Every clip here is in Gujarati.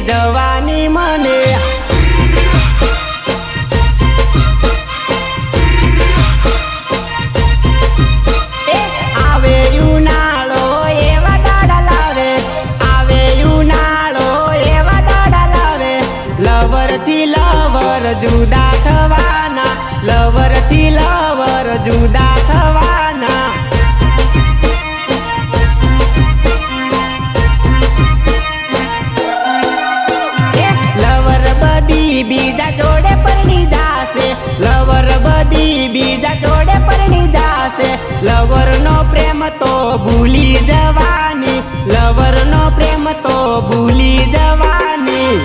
જવાની મને આવે ઉનાળો એવા દાડા લાવે આવે ઉનાળો એવા દાડા લાવે લવરથી લવર જુદા થવાના લવરથી લવર જુદા થવાના લવર બધી બીજા જોડે પરણી જાશે લવર બધી બીજા જોડે પરણી જાશે લવર નો પ્રેમ તો ભૂલી જવાની લવર નો પ્રેમ તો ભૂલી જવાની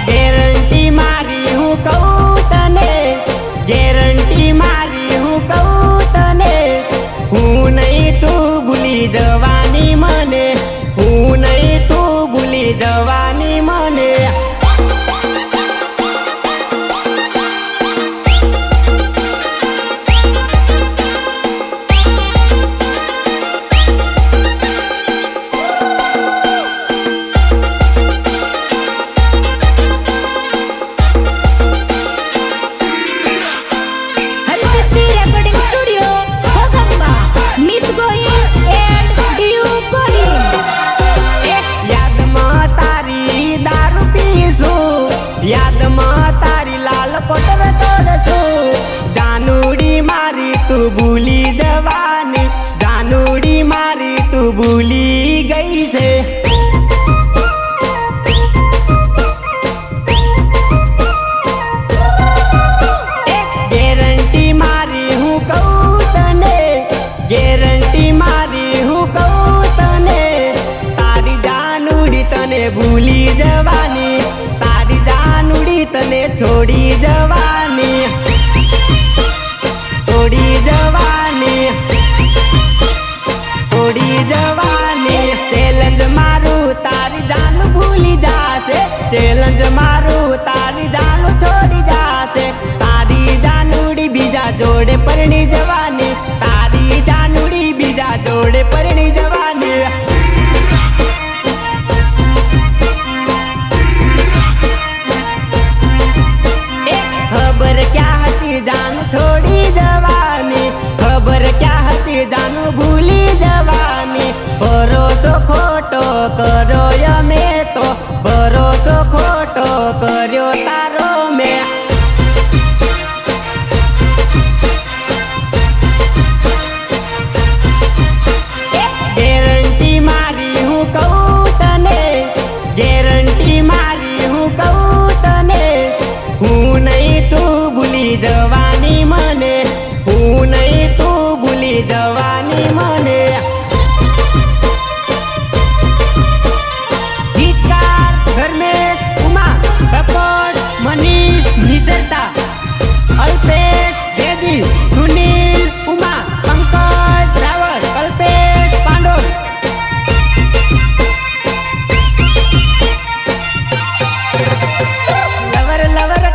ગેરંટી મારી હું કહું તને ગેરંટી મારી હું કહું તને હું નહીં તું ભૂલી જવાની મને હું નહીં તું ભૂલી જવાની મને યાદમાં તારી લાલ કોટર તોડશું જાનુડી મારી તું ભૂલી જવાની જાનુડી મારી તું ભૂલી ગઈ છે ગેરંટી મારી હું કહું તને ગેરંટી મારી હું કહું તને તારી જાનુડી તને ભૂલી જવાની તને છોડી જવાની છોડી જવાની છોડી જવાની ચેલેન્જ મારું તારી જાન ભૂલી જાશે ચેલેન્જ મારું તારી જાન છોડી જાશે તારી જાનુડી બીજા જોડે પરણી જવાની તારી જાનુડી બીજા જોડે પરણી જવાની खबर क्या हती जान छोड़ी जवानी खबर क्या हती जान भूली जवानी भरोसो खोटो करो यमे तो भरोसो खोटो कर्यो तारो में गैरंटी मारी हूँ कहूँ तने गैरंटी मारी हूँ कहूँ तने હું નહીં તું ભૂલી જવાની મને હું નહીં તું ભૂલી જવાની મને ગીતકાર ધર્મેશ ઉમા સપોર્ટ મનીષ નિસરતા અલ્પેશ બેદી સુનિલ ઉમા પંકજ રાવળ કલ્પેશ પાંડોર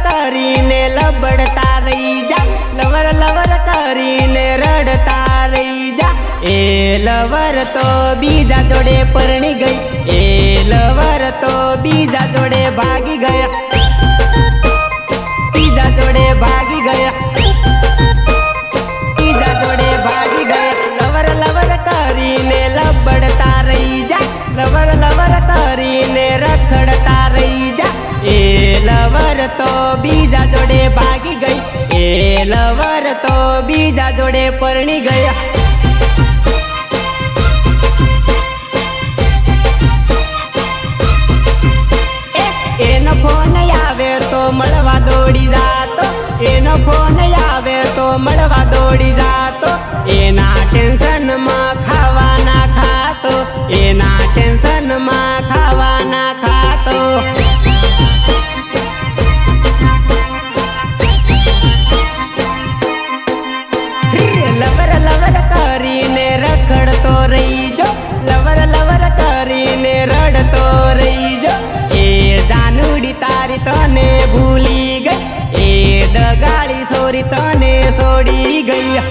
કરીને લબડતા રહી જા લવર લવર કરીને રડતા રહી જા એ લવર તો બીજા જોડે પરણી ગઈ એ લવર તો બીજા જોડે ભાગી ગયા બીજા જોડે ભાગી ગયા બીજા જોડે ભાગી ગયા લવર લવર કરીને લબડતા રહી જા લવર લવર કરીને રખડતા રહી જા એ લવર તો બીજા જોડે ભાગી ગઈ એ લવર તો બીજા જોડે પરણી ગયા એનો ફોન આવે તો મળવા દોડી જાતો એનો ફોન આવે તો મળવા દોડી જાતો એના ટેન્શનમાં ખાવાના ખાતો એના ટેન્શનમાં ખાવાના ખાતો લવર લવર કરીને રખડતો રહી જો લવર લવર કરીને રડતો રહી જો એ જાનુડી તારી તને ભૂલી ગઈ એ દગાડી સોરી તને છોડી ગઈ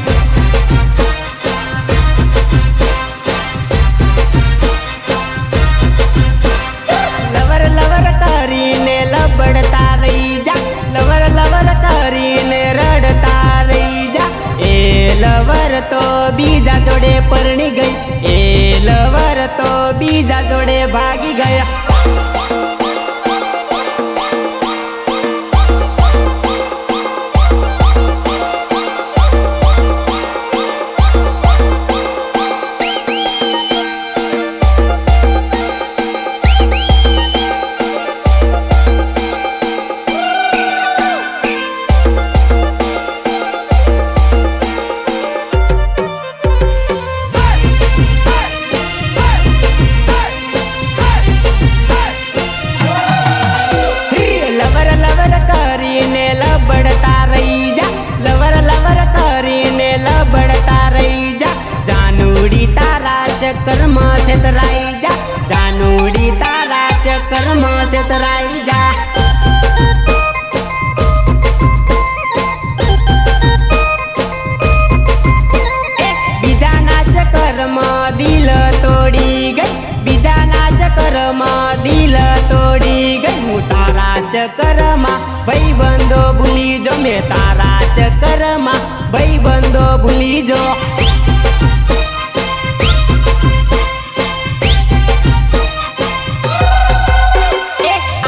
બીજા જોડે પરણી ગઈ એ લવર તો બીજા જોડે ભાગી ગયા લબડતા રહી જા લવર લવર કરીને લબડતા રહી જા જાનુડી તારા ચક્કરમાં છેતરાઈ જા જાનુડી તારા ચક્કરમાં છેતરાઈ જા બીજાના ચક્કરમાં દિલ તોડી ગઈ બીજાના ચક્કરમાં દિલ તોડી ગઈ હું તારા ચક્કરમાં ભાઈબંધો ભૂલી જો મેં તારા ચક્કરમાં ભાઈબંધો ભૂલી જો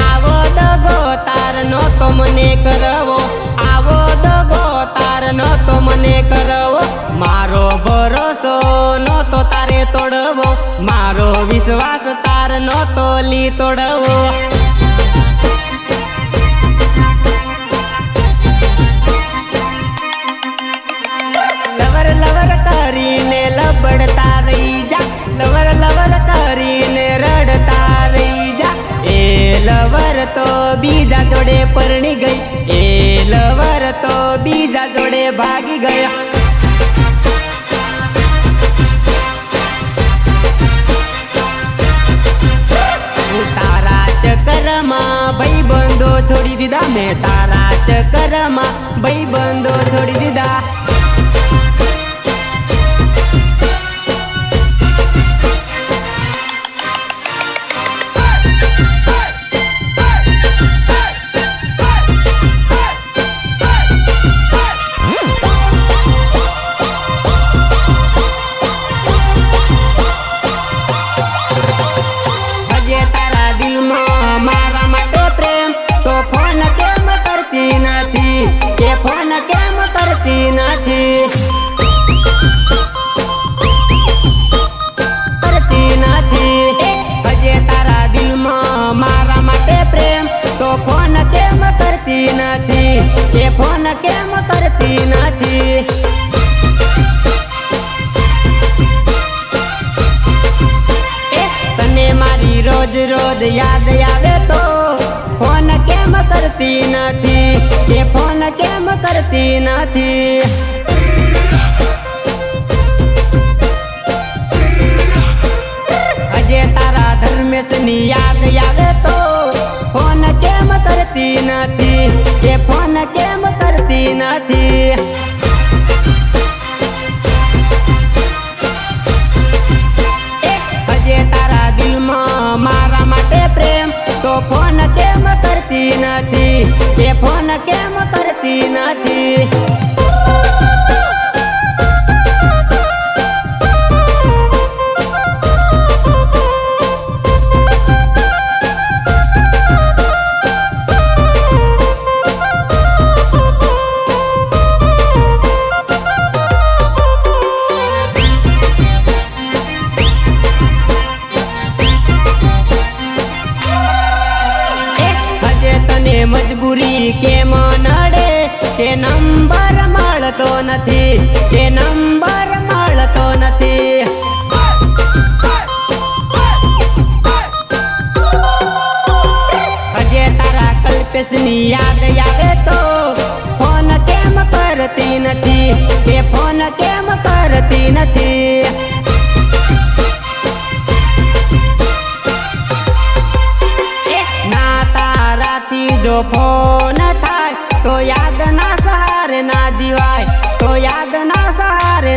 આવો દગો તાર નો તો મને કરવો આવો દગો તાર નો તો મને કરવો મારો ભરોસો નો તો તારે તોડવો મારો વિશ્વાસ તાર નો તો લી તોડવો કરીને લબડતા રહી જા લવર લવર કરીને રડતા રહી જા એ લવર તો બીજા જોડે પરણી ગઈ એ લવર તો બીજા જોડે ભાગી ગયા તારા ચક્કરમાં ભાઈબંધો છોડી દીધા મેં તારા ચક્કરમાં ભાઈબંધો છોડી દીધા ફોન કેમ કરતી નથી હજે તારા દિલમાં મારા માટે પ્રેમ તો ફોન કેમ કરતી નથી એ ફોન કેમ કરતી નથી તને મારી રોજ રોજ યાદ આવે તો ફોન કેમ કરતી નથી એ ફોન કેમ કરતી નથી હજે તારા ધર્મેશની યાદ આવે તો ફોન કેમ કરતી નથી એ ફોન કેમ કરતી નથી હજે તારા દિલમાં મારા માટે પ્રેમ તો ફોન કેમ કરતી નથી એ ફોન કેમ કરતી નથી મજબૂરી કેમ નડે તે નંબર મળતો નથી તે નંબર મળતો નથી હજે તારા કલ્પેશની યાદ આવે તો ફોન કેમ કરતી નથી તે ફોન કેમ કરતી નથી જો ફોન થાય તો યાદ ના સહારે ના જીવાય તો યાદ ના સહારે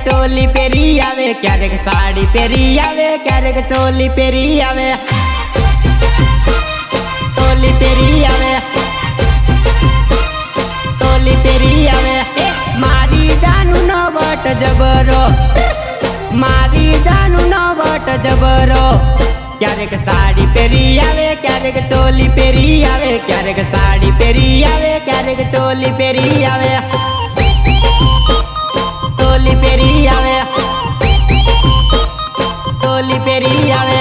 ચોલી પહેરી આવે, ક્યારેક સાડી પહેરી આવે, ક્યારેક ચોલી પહેરી આવે, ચોલી પહેરી આવે, ચોલી પહેરી આવે. મારી જાનું નો વટ જબરો, મારી જાનું નો વટ જબરો. ક્યારેક સાડી પહેરી આવે, ક્યારેક ચોલી પહેરી આવે, ક્યારેક સાડી પહેરી આવે, ક્યારેક ચોલી પહેરી આવે, ચોલી પહેરી આવે, ચોલી પહેરી આવે.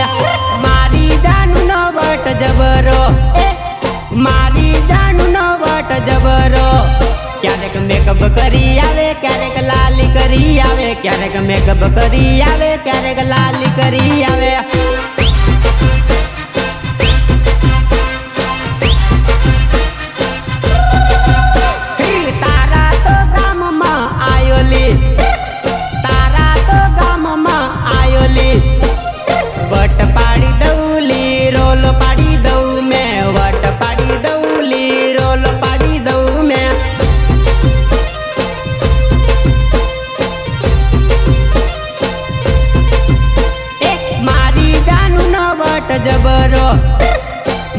મારી જાનું નો વટ જબરો, મારી જાનું નો વટ જબરો. ક્યારેક મેકઅપ કરી આવે, ક્યારેક લાલી કરી આવે, ક્યારેક મેકઅપ કરી આવે, ક્યારેક લાલી કરી આવે. તારા તો ગામમાં આયોલી, તારા તો ગામમાં આયોલી. વટ પાડી દઉલી, રોલ પાડી દઉં મેં, વટ પાડી દઉલી, રોલ પાડી દઉં મેં. મારી જાનું નો વટ જબરો,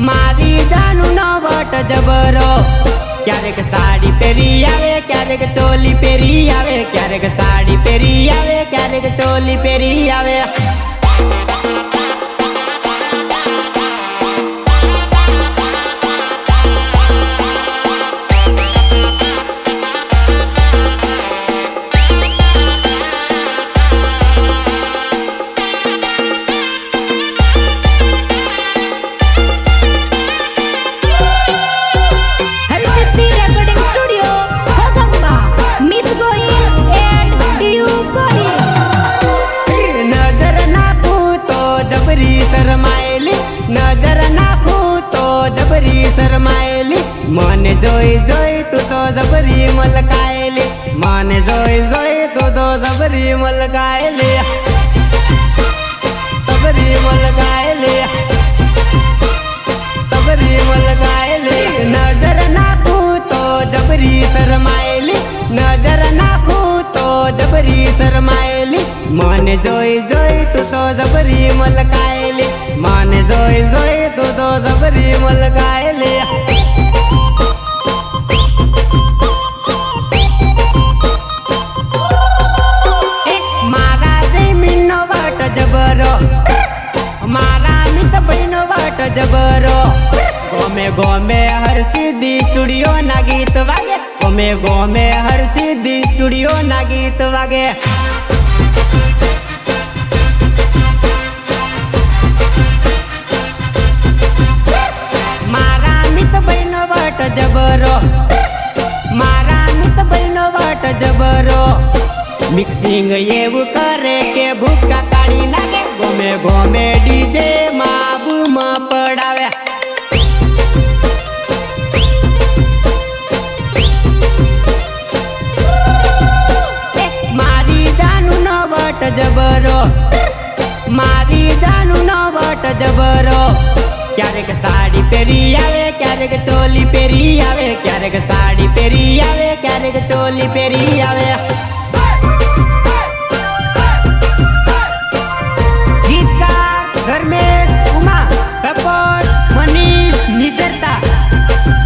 મારી જાનું નો વટ જબરો. ક્યારેક સાડી પહેરી આવે, ક્યારેક ચોલી પહેરી આવે, ક્યારેક સાડી પહેરી આવે, ક્યારેક ચોલી પહેરી આવે. નજર નાખું તો જબરી શરમાયેલી, મને જોઈ જોઈ તું તો જબરી મલકાયેલી, મને જોઈ જોઈ તું તો જબરી મલકાયેલી, જબરી મલકાયેલી, જબરી મલકાયેલી. નજર નાખું તો જબરી શરમાયેલી, નજર નાખું તો જબરી શરમાયેલી, મને જોઈ જોઈ તું તો જબરી મલકાયેલી, મને જોઈ જોઈ તું તો જબરી મલકાયેલી. મારા જમીનનો વટ જબરો, મારા મિતભાઈનો વટ જબરો. ગોમે ગોમે હર સિદ્ધિ સ્ટુડિયો ના ગીત વાગે, ગોમે ગોમે હર સિદ્ધિ સ્ટુડિયો ના ગીત વાગે. મારા મિતભાઈનો વટ જબરો, મારા મિતભાઈનો વટ જબરો. મિક્સિંગ એવું કરે કે ભૂકા કાઢી નાખે, ગોમે ગોમે ડીજે માં બૂમ પડાવે. મારી જાનું નો વટ જબરો, મારી જાનું નો વટ જબરો. ક્યારેક સાડી પહેરી આવે, ક્યારેક ચોલી પહેરી આવે, ક્યારેક સાડી પહેરી આવે, ક્યારેક ચોલી પહેરી આવે. ગીતકાર ધર્મેશ ઉમા, સપોર્ટ મનીષ નિસરતા,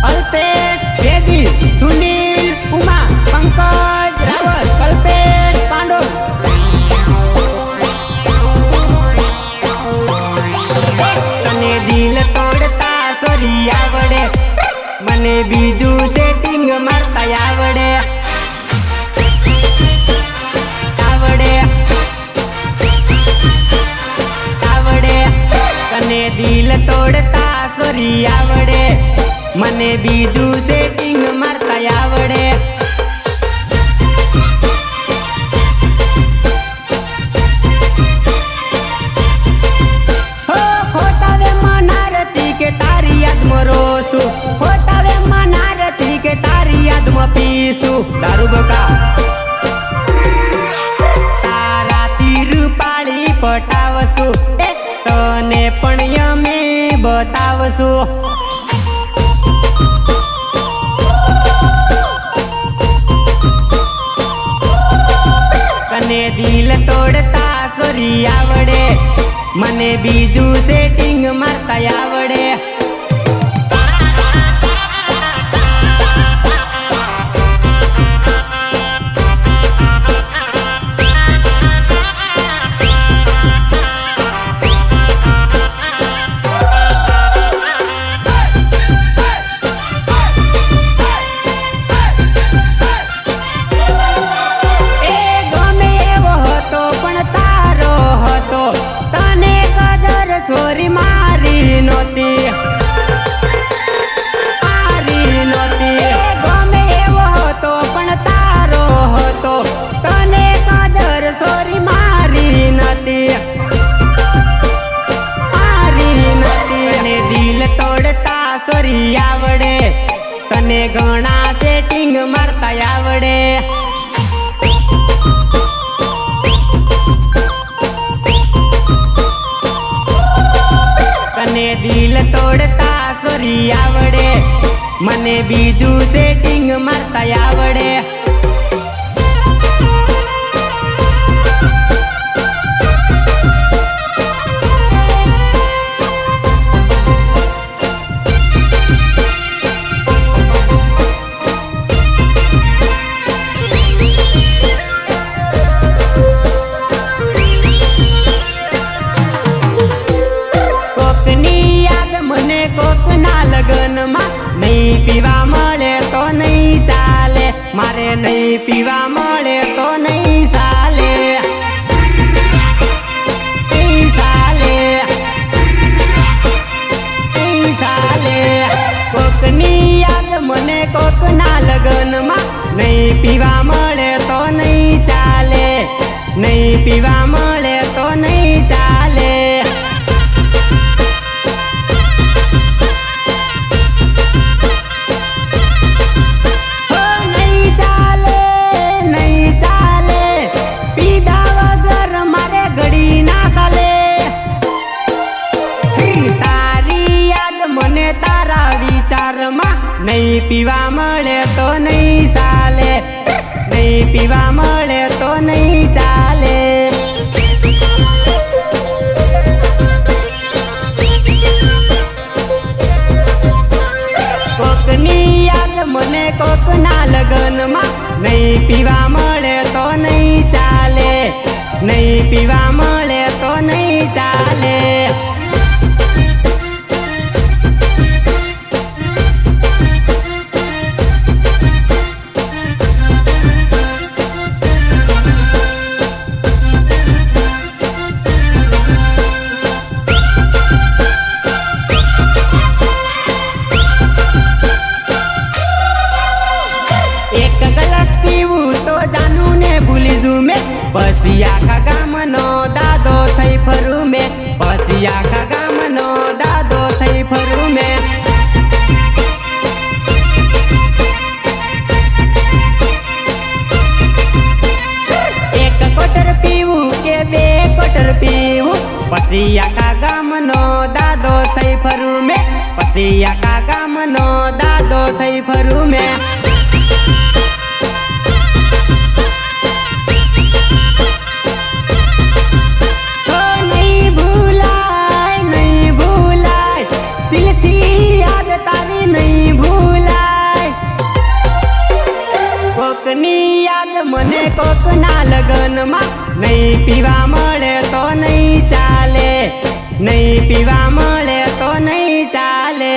અલ્પેશ બેદી, સુનિલ ઉમા, પંકજ રાવત, કલ્પેશ પાંડોલ. તને દિલ તોડતા સોરી આવડે, મને બીજું સેટિંગ મારતા આવડે, આવડે, આવડે. તને દિલ તોડતા સોરી આવડે, મને બીજું સેટિંગ મારતા આવડે. દારૂ બકા તારા તીર પાડી પટાવશું, તને પણ અમે બતાવશું. તને દિલ તોડતા સોરી આવડે, મને બીજું સેટિંગ મારતા આવડે. સોરી મારી નોતી, મારી નોતી. ગમે એવો હતો પણ તારો હતો, તને કદર સોરી મારી નતી, મારી નતી. તને દિલ તોડતા સોરી આવડે, તને ઘણા સેટિંગ મારતા આવડે. તને દિલ તોડતા સોરી આવડે, મને બીજું સેટિંગ મારતા આવડે. કોકના લગનમાં નહીં પીવા મળે તો નહીં ચાલે, મારે નહીં પીવા મળે તો નહીં ચાલે, નહીં ચાલે, નહીં ચાલે. કોકની યાદ મને કોકના લગનમાં નહીં પીવા મળે તો નહીં ચાલે, નહીં પીવા મળે તો નહીં ચાલે. નહીં પીવા મળે તો નહીં ચાલે, નહીં પીવા મળે તો નહીં ચાલે. કોકની યાદ મને કોકના લગનમાં નહીં પીવા મળે તો નહીં ચાલે, નહીં પીવા મળે તો નહીં ચાલે. પછી આખા ગામનો દાદો થઈ ફરું મેં, પછી આખા ગામનો દાદો થઈ ફરું મેં. એક કોટર પીવું કે બે કોટર પીવું, પછી આખા ગામનો દાદો થઈ ફરું મેં, પછી આખા ગામનો દાદો થઈ ફરું મેં. કોકની યાદ મને કોકના લગનમાં નહીં પીવા મળે તો નહીં ચાલે, નહીં પીવા મળે તો નહીં ચાલે.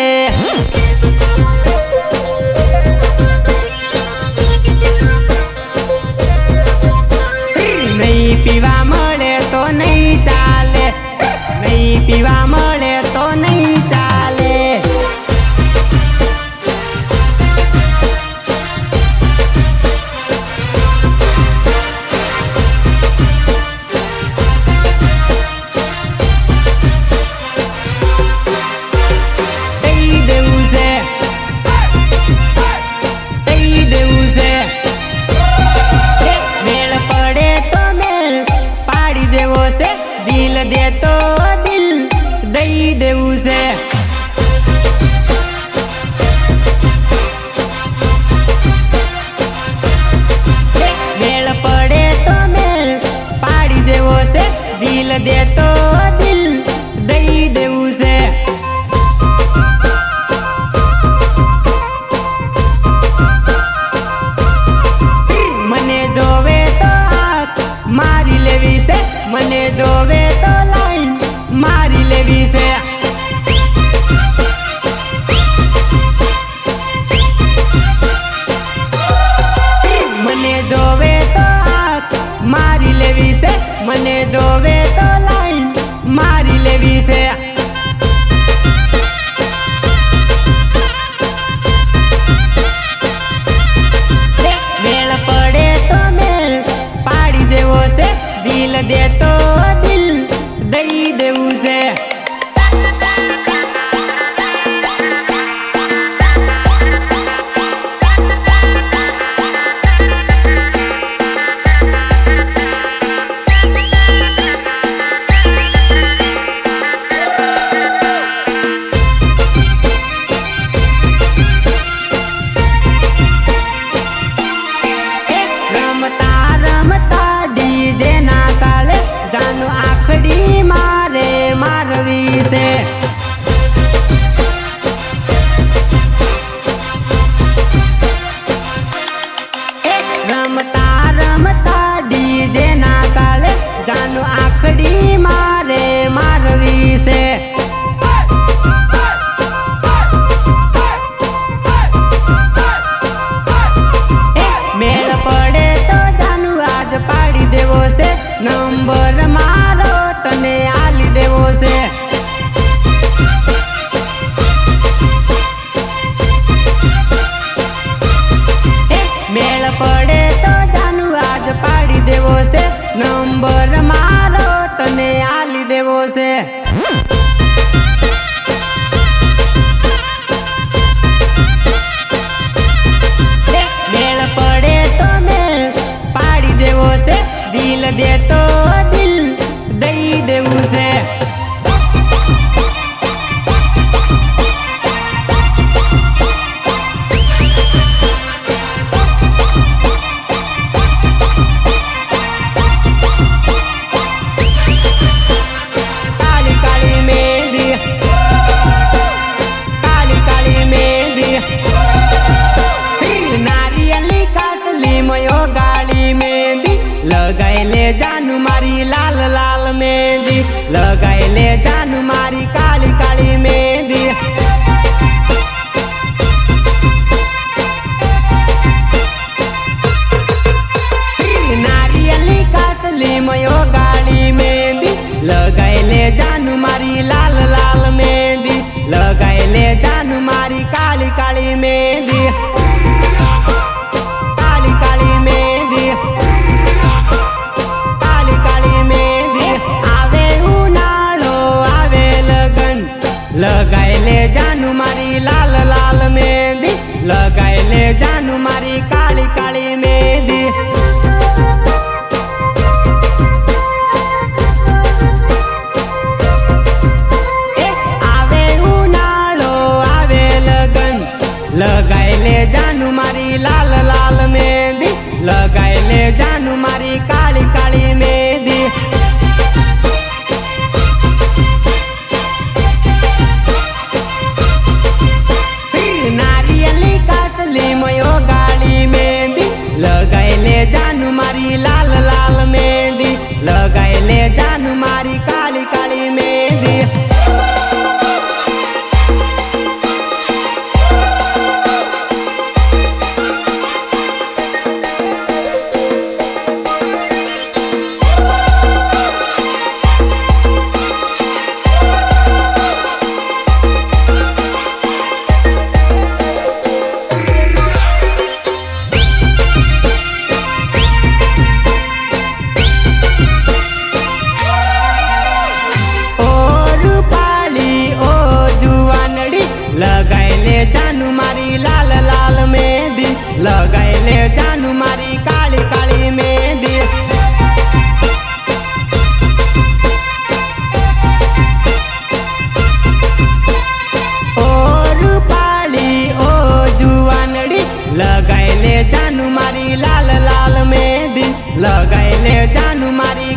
નહીં પીવા મળે તો નહીં ચાલે, નહીં પીવા મળે તો નહીં ચાલે. દે તો દિલ દઈ દેવું છે. મને જોવે તો હાથ મારી લેવી છે, મને જોવે તો લાઈન મારી લેવી છે. મને જોવે તો હાથ મારી લેવી છે, મને જોવે તો લાઈન મારી લેવી છે. મેળ પડે તો મેળ પાડી દેવો છે, દિલ દે તો દિલ દઈ દેવું છે. રમતા રમતા ડીજે ના તાલે જાનું આખડી મારે મારવી છે. રમતા રમતા ડીજે ના તાલે જાનું આખડી મારે મારવી છે. મેળ પડે તો જાનું આજ પાડી દેવો છે, નંબર મારો તને આલી દેવો છે. મેળ પડે તો જાનું આજ પાડી દેવો છે, નંબર મારો તને આલી દેવો છે. મેળ પડે તો મેળ પાડી દેવો છે, દિલ દે તો દિલ દઈ દેવું છે. કાળી કાળી મહેંદી, કાળી કાળી મહેંદી, નારિયેલી કાચલી મયો ગાળી મહેંદી, લગાઈ લે જાનું મારી લાલ લાલ મહેંદી, લગાઈ લે જાનું મારી કાળી કાળી મહેંદી. નારિયેલી કાચલી મયો ગાળી મહેંદી, લગાઈ લે જાનું મારી લાલ લાલ મહેંદી, લગાઈ લે જાનું મારી કાળી કાળી મહેંદી. કાળી કાળી મહેંદી, કાળી કાળી મહેંદી, આવે ઉનાળો આવે લગન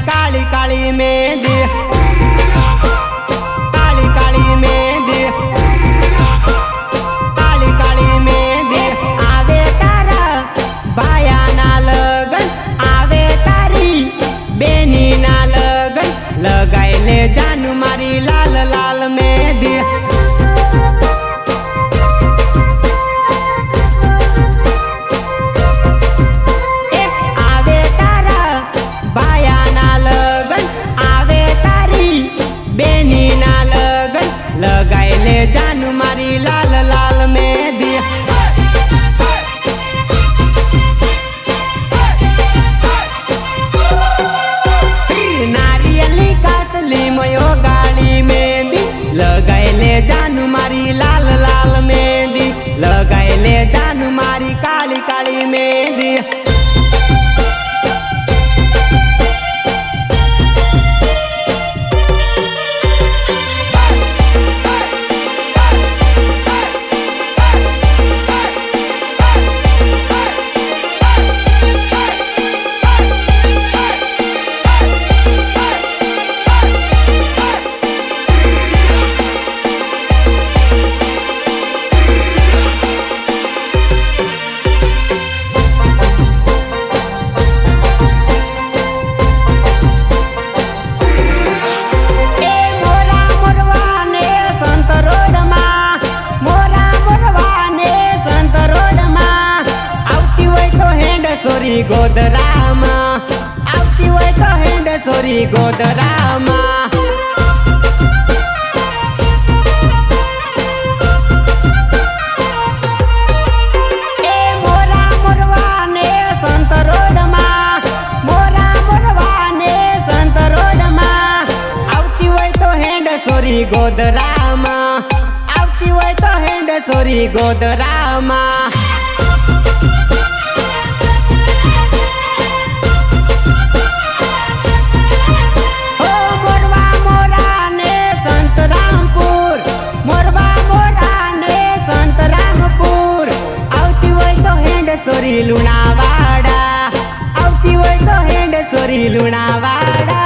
काली काली मेहंदी, काली काली मेहंदी, काली काली मेहंदी। आवे तारा बाया ना लगन, आवे तारी बेनी ना लगन, लगाइले जानू मारी लाल लाल मेहंदी। लगाइले जानू मारी लाल लाल मेहंदी। नारियली काचली मयो गाड़ी मेहंदी, लगाइले जानू मारी लाल लाल मेहंदी, लगाइले जानू मारी काली काली मेहंदी। गोदरामा आवती वय तो हेंड सोरी गोदरामा। ए मोरा मोरवाने संत रोडमा, मोरा मोरवाने संत रोडमा, आवती वय तो हेंड सोरी गोदरामा, आवती वय तो हेंड सोरी गोदरामा। सोरी लुणावाड़ा आवती वय तो हेंड सोरी लुणावाड़ा।